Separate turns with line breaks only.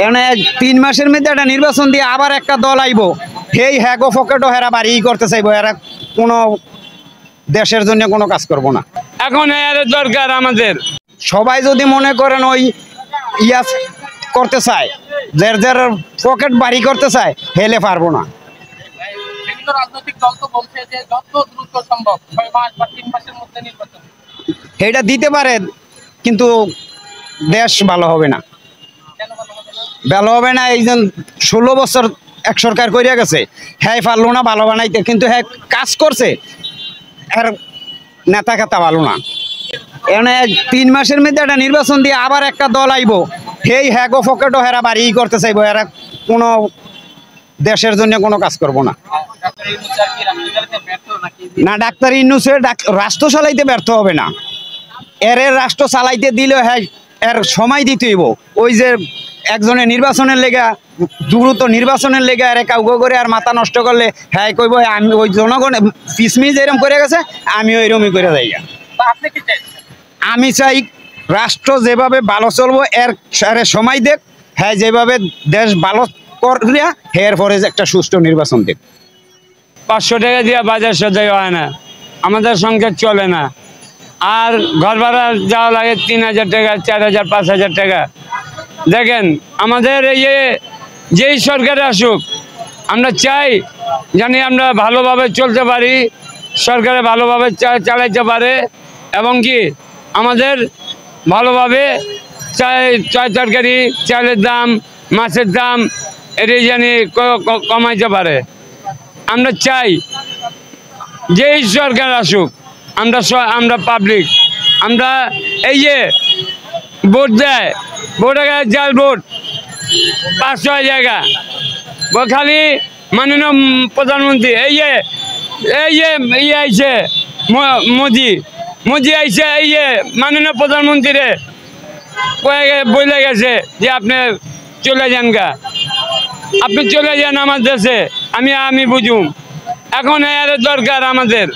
এনে 3 মাসের মধ্যে একটা নির্বাচন দিয়ে আবার একটা দল আইব, সেই হ্যাগো ফকেটও হেরা বাড়ি করতে চাইবো, এরা কোনো দেশের জন্য কোনো কাজ করব না।
এখন এর দরকার আমাদের।
সবাই যদি মনে করেন ওই ইয়াস করতে চায়, যার যার পকেট বাড়ি করতে চায়, হেলে পারবো না।
বিভিন্ন রাজনৈতিক দল তো বলছে যে যত দ্রুত সম্ভব 6 মাস বা 3 মাসের মধ্যে নির্বাচন।
এটা দিতে পারে, কিন্তু দেশ ভালো হবে না।
কেন ভালো হবে না?
ভালো হবে না, এই যে 16 বছর এক সরকার করিয়া গেছে, হ্যাঁ পারলো না ভালো বানাইতে, কিন্তু হ্যাঁ কাজ করছে, আর নেতা খাতা ভালো না। এনে 3 মাসের মধ্যে একটা নির্বাচন দিয়ে আবার একটা দল আইব, সেই হ্যাগো ফকেটও হেরা বাড়ি করতে চাইবো, এরা কোনো দেশের জন্য কোনো কাজ করব না।
ডাক্তার ইউনূস স্যার কি রাজনীতিতে ব্যর্থ নাকি?
না, ডাক্তার ইউনূসের রাষ্ট্র চালাইতে ব্যর্থ হবে না, এর রাষ্ট্র চালাইতে দিলে হ্যাঁ এর সময় দিতে হইব। ওই যে একজনের নির্বাচনের লেগা, দ্রুত নির্বাচনের লেগা এর কাউকে করে আর মাথা নষ্ট করলে হ্যাঁ কইব আমি ওই জনগণ পিসমিস এরকম করে গেছে, আমিও এরকমই করে যাই।
আপনি কি চাইছেন?
আমি চাই রাষ্ট্র যেভাবে ভালো চলবো এর সময় দেখ, হ্যাঁ যেভাবে দেশ ভালো করিয়া এর পরে একটা সুষ্ঠু নির্বাচন দেখ।
500 টাকা দিয়ে বাজার সদাই হয় না, আমাদের সংসার চলে না। আর ঘর ভাড়া যাওয়া লাগে 3000 টাকা, 4000, 5000 টাকা। দেখেন আমাদের এই যেই সরকারে আসুক, আমরা চাই জানি আমরা ভালোভাবে চলতে পারি, সরকারে ভালোভাবে চালাইতে পারে, এবং কি আমাদের ভালোভাবে চাল তরকারি, চালের দাম, মাছের দাম এটাই জানি কমাইতে পারে। আমরা চাই যেই সরকার আসুক, আমরা পাবলিক, আমরা এই যে ভোট দেয়, ভোট জাল ভোট 5-6 জায়গা, খালি মাননীয় প্রধানমন্ত্রী এই যে ইয়ে আইছে মোদি আইছে, এই যে মাননীয় প্রধানমন্ত্রীরে বলে গেছে যে আপনি চলে যান গা, আপনি চলে যান আমার দেশে, আমি বুঝুম। এখন এর দরকার আমাদের।